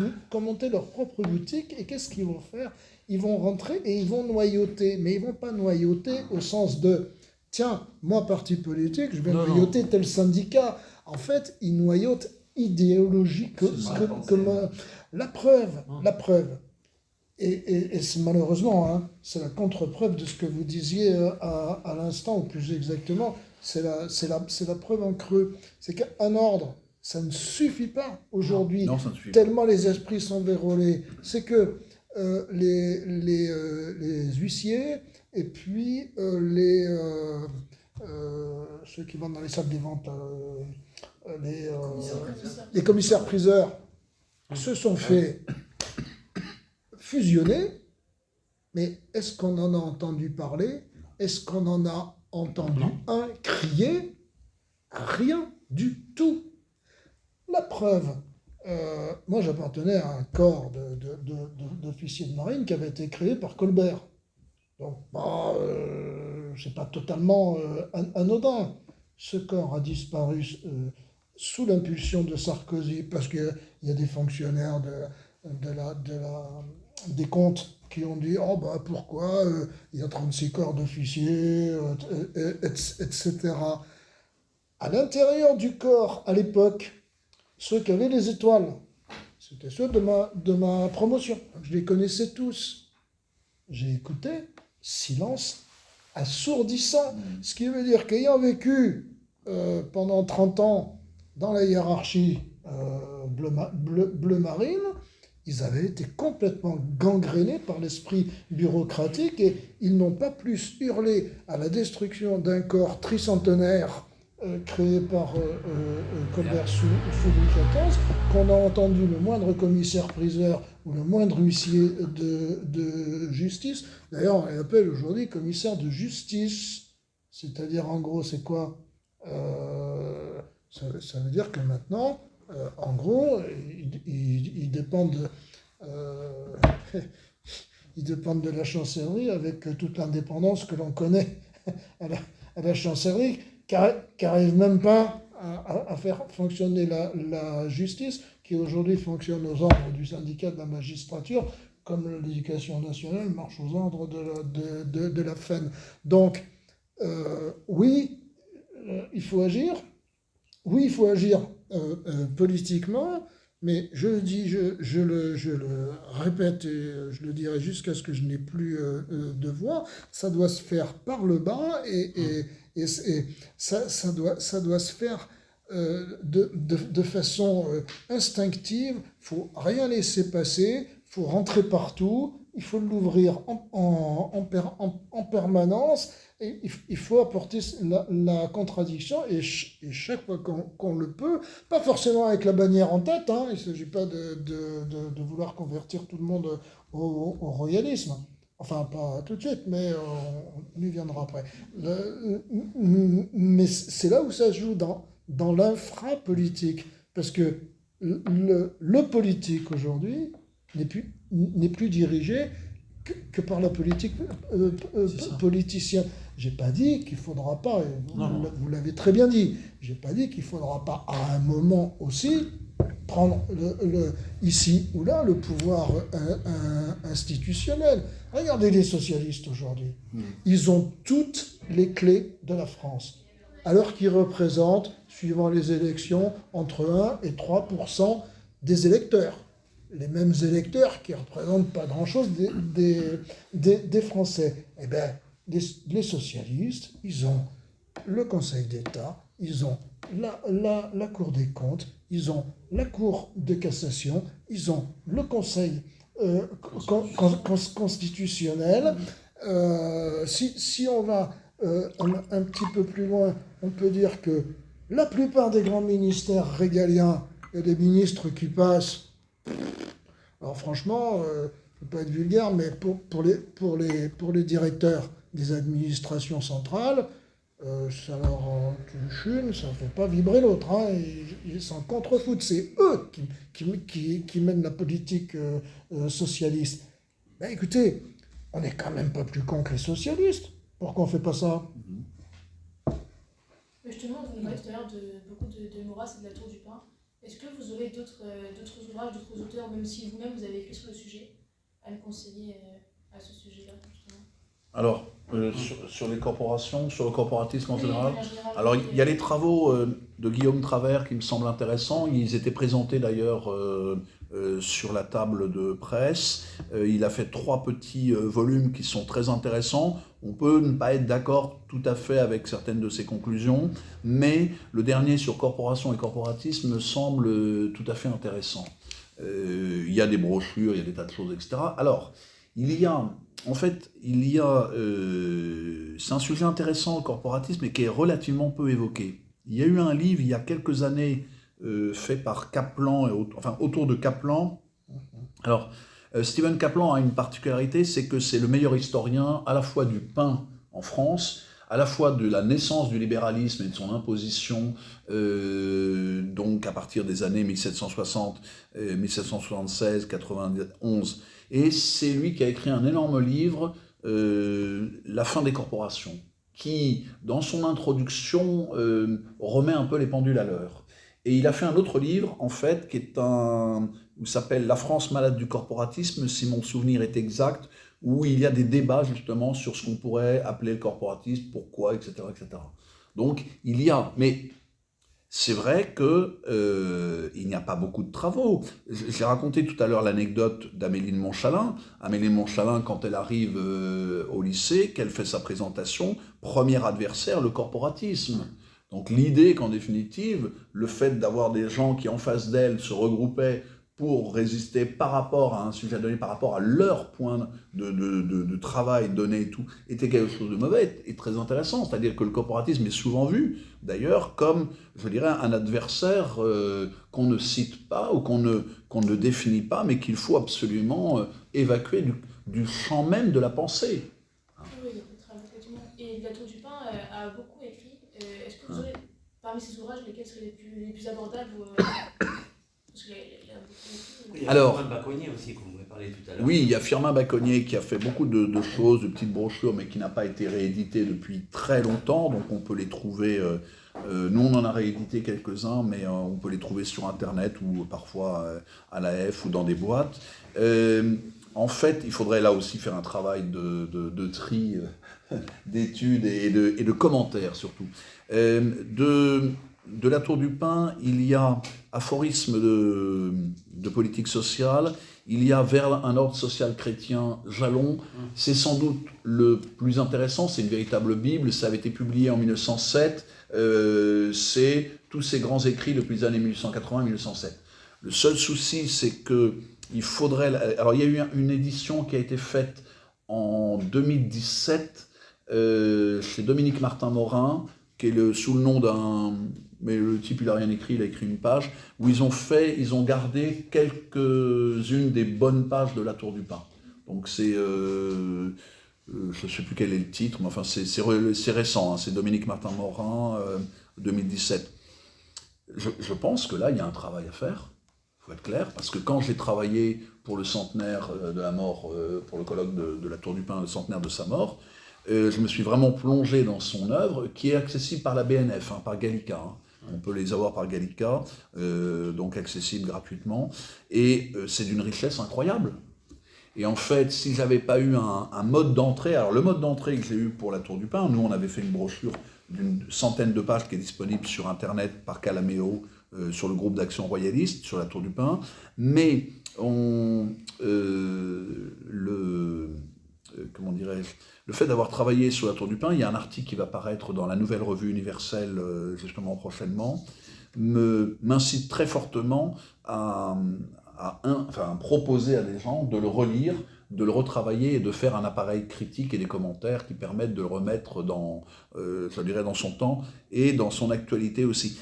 boutique. Et qu'est-ce qu'ils vont faire? Ils vont rentrer et ils vont noyauter, mais ils ne vont pas noyauter au sens de tiens, moi, parti politique, je vais Non, noyauter tel syndicat. En fait, ils noyautent idéologiquement. La preuve. Et c'est malheureusement, hein, c'est la contre-preuve de ce que vous disiez à l'instant, ou plus exactement, c'est la preuve en creux. C'est qu'un ordre, ça ne suffit pas aujourd'hui, Non, ça ne suffit pas. tellement les esprits sont vérolés. C'est que les huissiers et puis ceux qui vont dans les salles des ventes, les commissaires-priseurs, se sont fait fusionner, mais est-ce qu'on en a entendu parler? Est-ce qu'on en a entendu un crier? Rien du tout. La preuve, moi j'appartenais à un corps d'officiers de marine qui avait été créé par Colbert. Donc, c'est pas totalement anodin. Ce corps a disparu sous l'impulsion de Sarkozy parce qu'il y a des fonctionnaires des comptes qui ont dit oh bah pourquoi il y a 36 corps d'officiers, etc. À l'intérieur du corps, à l'époque, ceux qui avaient les étoiles, c'était ceux de ma promotion. Je les connaissais tous. J'ai écouté, silence assourdissant. Ce qui veut dire qu'ayant vécu pendant 30 ans dans la hiérarchie bleu marine, ils avaient été complètement gangrénés par l'esprit bureaucratique et ils n'ont pas plus hurlé à la destruction d'un corps tricentenaire créé par Colbert sous Louis XIV, qu'on a entendu le moindre commissaire-priseur ou le moindre huissier de justice. D'ailleurs, on l'appelle aujourd'hui commissaire de justice. C'est-à-dire, en gros, c'est quoi? Ça veut dire que maintenant, en gros, ils dépendent ils dépendent de la chancellerie avec toute l'indépendance que l'on connaît à la chancellerie, qui n'arrive même pas à faire fonctionner la justice, qui aujourd'hui fonctionne aux ordres du syndicat de la magistrature, comme l'éducation nationale marche aux ordres de la FEN. Donc, oui, il faut agir. Oui, il faut agir politiquement, mais je le dis, je le répète et je le dirai jusqu'à ce que je n'ai plus de voix, ça doit se faire par le bas et ça doit se faire de façon instinctive. Il ne faut rien laisser passer, il faut rentrer partout, il faut l'ouvrir en permanence. Et il faut apporter la contradiction et chaque fois qu'on le peut, pas forcément avec la bannière en tête, hein, il ne s'agit pas de vouloir convertir tout le monde au royalisme. Enfin, pas tout de suite, mais on y viendra après. Mais c'est là où ça se joue dans l'infra-politique. Parce que le politique aujourd'hui n'est plus dirigé que par la politique politicien. J'ai pas dit qu'il faudra pas, vous l'avez très bien dit, j'ai pas dit qu'il faudra pas à un moment aussi prendre ici ou là le pouvoir institutionnel. Regardez les socialistes aujourd'hui. Ils ont toutes les clés de la France, alors qu'ils représentent, suivant les élections, entre 1 et 3% des électeurs. Les mêmes électeurs qui ne représentent pas grand-chose des Français. Eh bien, les socialistes, ils ont le Conseil d'État, ils ont la Cour des comptes, ils ont la Cour de cassation, ils ont le Conseil constitutionnel. Si on va un petit peu plus loin, on peut dire que la plupart des grands ministères régaliens, il y a des ministres qui passent. Alors franchement, je ne veux pas être vulgaire, mais pour les directeurs des administrations centrales, ça leur en touche une, ça ne fait pas vibrer l'autre. Hein, ils s'en contrefoutent. C'est eux qui mènent la politique socialiste. Ben écoutez, on n'est quand même pas plus cons que les socialistes. Pourquoi on ne fait pas ça? Justement, vous nous parlez tout à l'heure de beaucoup de Maurras et de la Tour du Pin. Est-ce que vous aurez d'autres ouvrages, d'autres auteurs, même si vous-même vous avez écrit sur le sujet, à me conseiller à ce sujet-là, justement? Alors, sur les corporations, sur le corporatisme en Oui, général, en général, alors il y a les travaux de Guillaume Travers qui me semblent intéressants. Ils étaient présentés d'ailleurs sur la table de presse. Il a fait 3 petits volumes qui sont très intéressants. On peut ne pas être d'accord tout à fait avec certaines de ses conclusions, mais le dernier sur corporation et corporatisme me semble tout à fait intéressant. Il y a des brochures, il y a des tas de choses, etc. Alors, il y a, en fait, c'est un sujet intéressant, le corporatisme, et qui est relativement peu évoqué. Il y a eu un livre, il y a quelques années, fait par Kaplan, enfin, autour de Kaplan. Alors, Stephen Kaplan a une particularité, c'est que c'est le meilleur historien à la fois du pain en France, à la fois de la naissance du libéralisme et de son imposition, donc à partir des années 1760, 1776, 91. Et c'est lui qui a écrit un énorme livre, La fin des corporations, qui, dans son introduction, remet un peu les pendules à l'heure. Et il a fait un autre livre, en fait, qui s'appelle La France malade du corporatisme, si mon souvenir est exact, où il y a des débats justement sur ce qu'on pourrait appeler le corporatisme, pourquoi, etc., etc. Donc, mais c'est vrai qu'il n'y a pas beaucoup de travaux. J'ai raconté tout à l'heure l'anecdote d'Amélie de Montchalin. Amélie de Montchalin, quand elle arrive au lycée, qu'elle fait sa présentation, premier adversaire, le corporatisme. Donc l'idée qu'en définitive, le fait d'avoir des gens qui en face d'elle se regroupaient pour résister par rapport à un sujet donné, par rapport à leur point de travail donné et tout, était quelque chose de mauvais et très intéressant. C'est-à-dire que le corporatisme est souvent vu, d'ailleurs, comme, je dirais, un adversaire qu'on ne cite pas ou qu'on ne définit pas, mais qu'il faut absolument évacuer du champ même de la pensée. Oui, effectivement. Et la Tour du Pain a beaucoup écrit. Est-ce que vous aurez, parmi ces ouvrages, lesquels seraient les plus abordables parce qu'il a beaucoup écrit. Il y a Alors, Firmin Baconnier aussi, qu'on vous parlé tout à l'heure. Oui, il y a Firmin Baconnier qui a fait beaucoup de choses, de petites brochures, mais qui n'a pas été réédité depuis très longtemps, donc on peut les trouver, nous on en a réédité quelques-uns, mais on peut les trouver sur Internet ou parfois à la F ou dans des boîtes. En fait, il faudrait là aussi faire un travail de tri, d'études et de commentaires surtout. De la Tour du Pain, il y a aphorisme de politique sociale, il y a Vers un ordre social chrétien, Jalon. C'est sans doute le plus intéressant, c'est une véritable Bible, ça avait été publié en 1907, c'est tous ces grands écrits depuis les années 1880-1907. Le seul souci, c'est qu'il faudrait... Alors il y a eu une édition qui a été faite en 2017 chez Dominique Martin-Morin, qui est sous le nom d'un... Mais le type, il n'a rien écrit, il a écrit une page, où ils ont gardé quelques-unes des bonnes pages de la Tour du Pain. Donc c'est... je ne sais plus quel est le titre, mais enfin c'est récent, hein, c'est Dominique Martin-Morin, 2017. Je pense que là, il y a un travail à faire, il faut être clair, parce que quand j'ai travaillé pour le centenaire de la mort, pour le colloque de la Tour du Pain, le centenaire de sa mort, je me suis vraiment plongé dans son œuvre, qui est accessible par la BNF, hein, par Gallica. Hein. On peut les avoir par Gallica, donc accessible gratuitement. Et c'est d'une richesse incroyable. Et en fait, si j'avais pas eu un mode d'entrée, alors le mode d'entrée que j'ai eu pour la Tour du Pain, nous on avait fait une brochure d'une centaine de pages qui est disponible sur Internet par Calaméo, sur le groupe d'action royaliste, sur la Tour du Pain, mais comment dirais-je, le fait d'avoir travaillé sur la Tour du Pain, il y a un article qui va paraître dans la Nouvelle Revue Universelle justement prochainement, m'incite très fortement à proposer à des gens de le relire, de le retravailler et de faire un appareil critique et des commentaires qui permettent de le remettre dans son temps et dans son actualité aussi.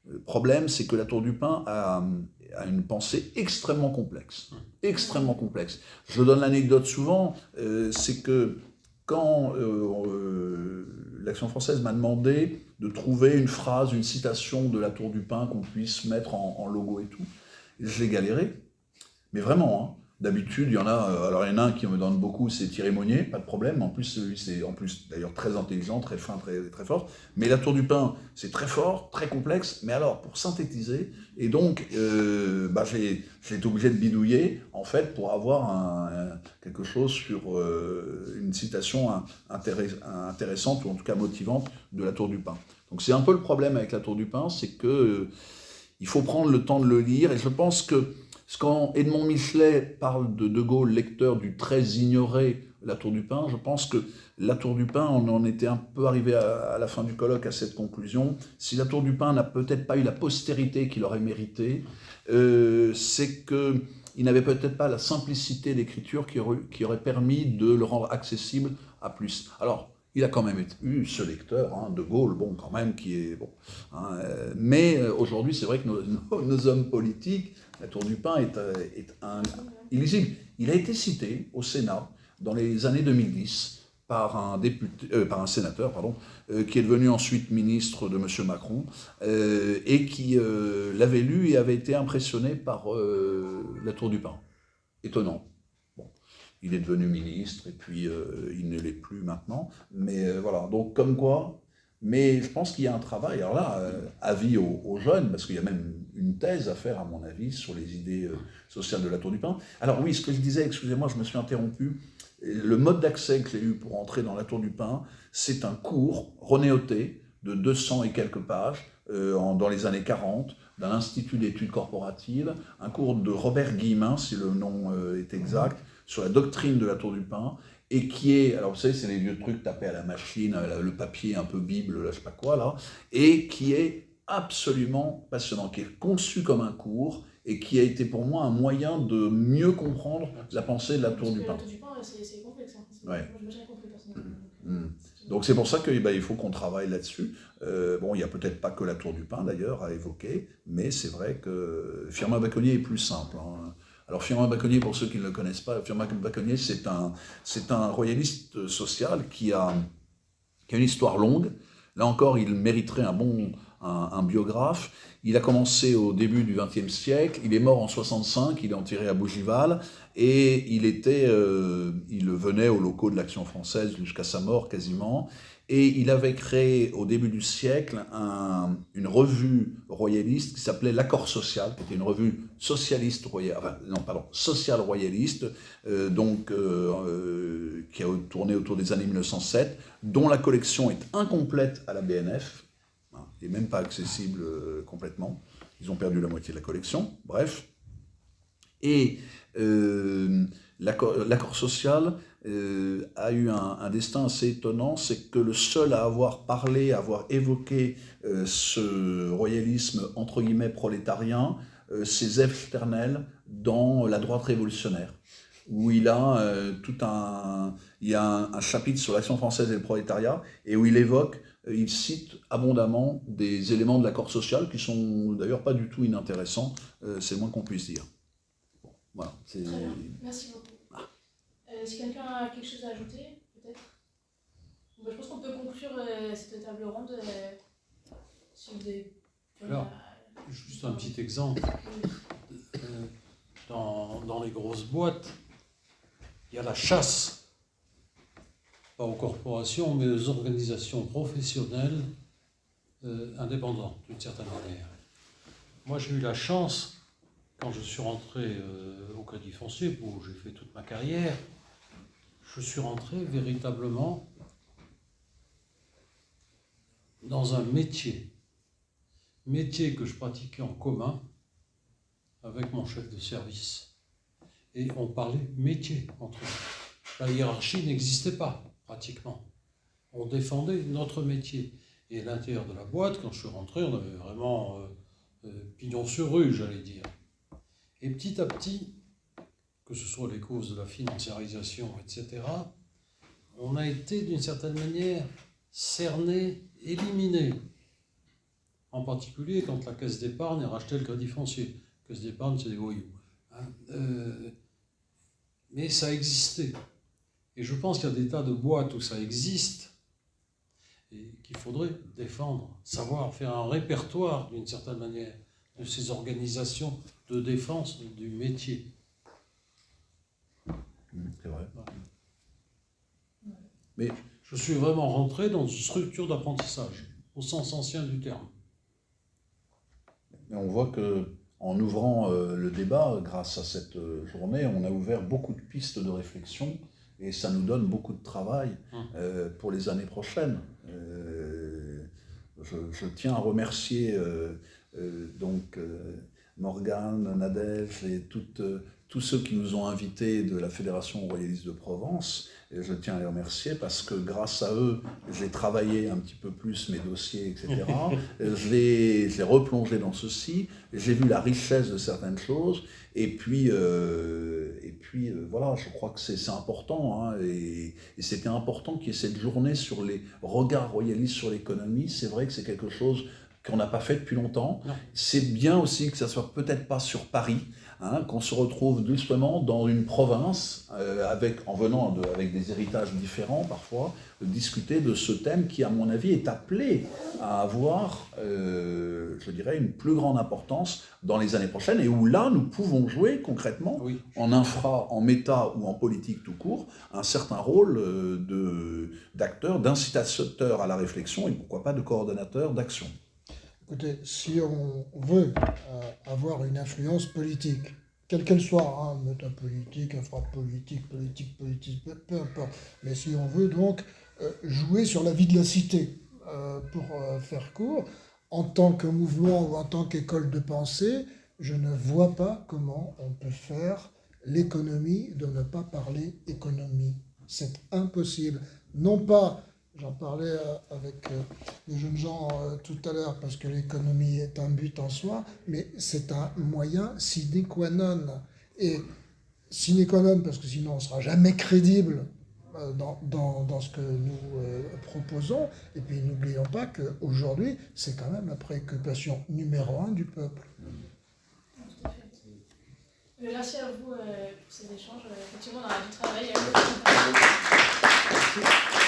Le problème, c'est que la Tour du Pain a une pensée extrêmement complexe. Extrêmement complexe. Je donne l'anecdote souvent, c'est que quand l'Action française m'a demandé de trouver une phrase, une citation de la Tour du Pain qu'on puisse mettre en logo et tout, j'ai galéré. Mais vraiment, hein, D'habitude, il y en a, alors il y en a un qui me donne beaucoup, c'est Thierry Monnier, pas de problème. En plus, celui, c'est en plus d'ailleurs très intelligent, très fin, très, très fort. Mais la Tour du Pin, c'est très fort, très complexe. Mais alors, pour synthétiser, et donc, j'ai été obligé de bidouiller, en fait, pour avoir quelque chose sur une citation intéressante, ou en tout cas motivante, de la Tour du Pin. Donc c'est un peu le problème avec la Tour du Pin, c'est que il faut prendre le temps de le lire, et je pense que quand Edmond Michelet parle de Gaulle, lecteur du très ignoré La Tour du Pin, je pense que La Tour du Pin, on en était un peu arrivé à la fin du colloque à cette conclusion. Si La Tour du Pin n'a peut-être pas eu la postérité qu'il aurait méritée, c'est qu'il n'avait peut-être pas la simplicité d'écriture qui aurait permis de le rendre accessible à plus. Alors, il a quand même eu ce lecteur, de Gaulle, bon, quand même, qui est bon. Mais aujourd'hui, c'est vrai que nos hommes politiques, la Tour du Pin est illisible. Il a été cité au Sénat dans les années 2010 par un sénateur, qui est devenu ensuite ministre de M. Macron, et qui l'avait lu et avait été impressionné par la Tour du Pin. Étonnant. Il est devenu ministre, et puis il ne l'est plus maintenant. Mais voilà, donc comme quoi. Mais je pense qu'il y a un travail, alors là, avis aux jeunes, parce qu'il y a même une thèse à faire, à mon avis, sur les idées sociales de la Tour du Pin. Alors oui, ce que je disais, excusez-moi, je me suis interrompu. Le mode d'accès que j'ai eu pour entrer dans la Tour du Pin, c'est un cours renéoté de 200 et quelques pages, dans les années 40, d'un institut d'études corporatives, un cours de Robert Guillemin, si le nom est exact, sur la doctrine de la Tour du Pin, et qui est, alors vous savez, c'est les vieux trucs tapés à la machine, le papier un peu bible, là, je sais pas quoi, là, et qui est absolument passionnant, qui est conçu comme un cours, et qui a été pour moi un moyen de mieux comprendre la pensée de la Tour du Pin. La Tour du Pin, c'est complexe. Ouais. Moi, je n'ai jamais compris personnellement. Donc c'est pour ça qu'il faut qu'on travaille là-dessus. Bon, il n'y a peut-être pas que la Tour du Pin d'ailleurs à évoquer, mais c'est vrai que Firmin Bacconnier est plus simple. Alors Firmin Bacconnier, pour ceux qui ne le connaissent pas, Firmin Bacconnier, c'est un royaliste social qui a une histoire longue. Là encore, il mériterait un biographe. Il a commencé au début du XXe siècle, il est mort en 65, il est enterré à Bougival, et il venait aux locaux de l'Action française jusqu'à sa mort quasiment, et il avait créé au début du siècle une revue royaliste qui s'appelait L'Accord Social, qui était une revue sociale royaliste, qui a tourné autour des années 1907, dont la collection est incomplète à la BNF, et même pas accessible complètement. Ils ont perdu la moitié de la collection, bref. Et l'accord social a eu un destin assez étonnant, c'est que le seul à avoir parlé, à avoir évoqué ce royalisme entre guillemets prolétarien, c'est Zève Sternel dans La droite révolutionnaire, où il a un chapitre sur l'Action française et le prolétariat, et où il cite abondamment des éléments de l'accord social qui sont d'ailleurs pas du tout inintéressants, c'est le moins qu'on puisse dire. Bon, voilà. Très bien, merci beaucoup. Si quelqu'un a quelque chose à ajouter, peut-être. Je pense qu'on peut conclure cette table ronde. Si vous avez... Alors, juste un petit exemple. Dans les grosses boîtes, il y a la chasse, pas aux corporations, mais aux organisations professionnelles indépendantes, d'une certaine manière. Moi, j'ai eu la chance, quand je suis rentré au Crédit Foncier, où j'ai fait toute ma carrière, je suis rentré véritablement dans un métier que je pratiquais en commun avec mon chef de service. Et on parlait métier entre nous. La hiérarchie n'existait pas, pratiquement. On défendait notre métier. Et à l'intérieur de la boîte, quand je suis rentré, on avait vraiment pignon sur rue, j'allais dire. Et petit à petit, que ce soit les causes de la financiarisation, etc., on a été d'une certaine manière cerné, éliminé. En particulier quand la caisse d'épargne a racheté le Crédit Foncier. La caisse d'épargne, c'est des voyous. Mais ça existait. Et je pense qu'il y a des tas de boîtes où ça existe et qu'il faudrait défendre, savoir faire un répertoire d'une certaine manière de ces organisations de défense du métier. C'est vrai. Je suis vraiment rentré dans une structure d'apprentissage, au sens ancien du terme. Mais on voit que en ouvrant le débat, grâce à cette journée, on a ouvert beaucoup de pistes de réflexion et ça nous donne beaucoup de travail pour les années prochaines. Je tiens à remercier Morgane, Nadège et tous ceux qui nous ont invités de la Fédération royaliste de Provence. Et je tiens à les remercier parce que grâce à eux, j'ai travaillé un petit peu plus mes dossiers, etc. Je l'ai replongé dans ceci, j'ai vu la richesse de certaines choses, et puis voilà, je crois que c'est important, hein, et c'était important qu'il y ait cette journée sur les regards royalistes sur l'économie. C'est vrai que c'est quelque chose qu'on n'a pas fait depuis longtemps. C'est bien aussi que ça soit peut-être pas sur Paris, hein, qu'on se retrouve justement dans une province, avec des héritages différents parfois, de discuter de ce thème qui, à mon avis, est appelé à avoir, je dirais, une plus grande importance dans les années prochaines, et où là, nous pouvons jouer concrètement, en infra, en méta ou en politique tout court, un certain rôle d'acteur, d'incitateur à la réflexion, et pourquoi pas de coordonnateur d'action. Écoutez, si on veut avoir une influence politique, quelle qu'elle soit, hein, métapolitique, infrapolitique, politique, peu importe, mais si on veut donc jouer sur la vie de la cité, pour faire court, en tant que mouvement ou en tant qu'école de pensée, je ne vois pas comment on peut faire l'économie de ne pas parler économie. C'est impossible. Non pas... J'en parlais avec les jeunes gens tout à l'heure, parce que l'économie est un but en soi, mais c'est un moyen sine qua non. Et sine qua non, parce que sinon on ne sera jamais crédible dans ce que nous proposons. Et puis n'oublions pas qu'aujourd'hui, c'est quand même la préoccupation numéro 1 du peuple. Tout à fait. Merci à vous pour ces échanges. Effectivement, on aura du travail. Merci.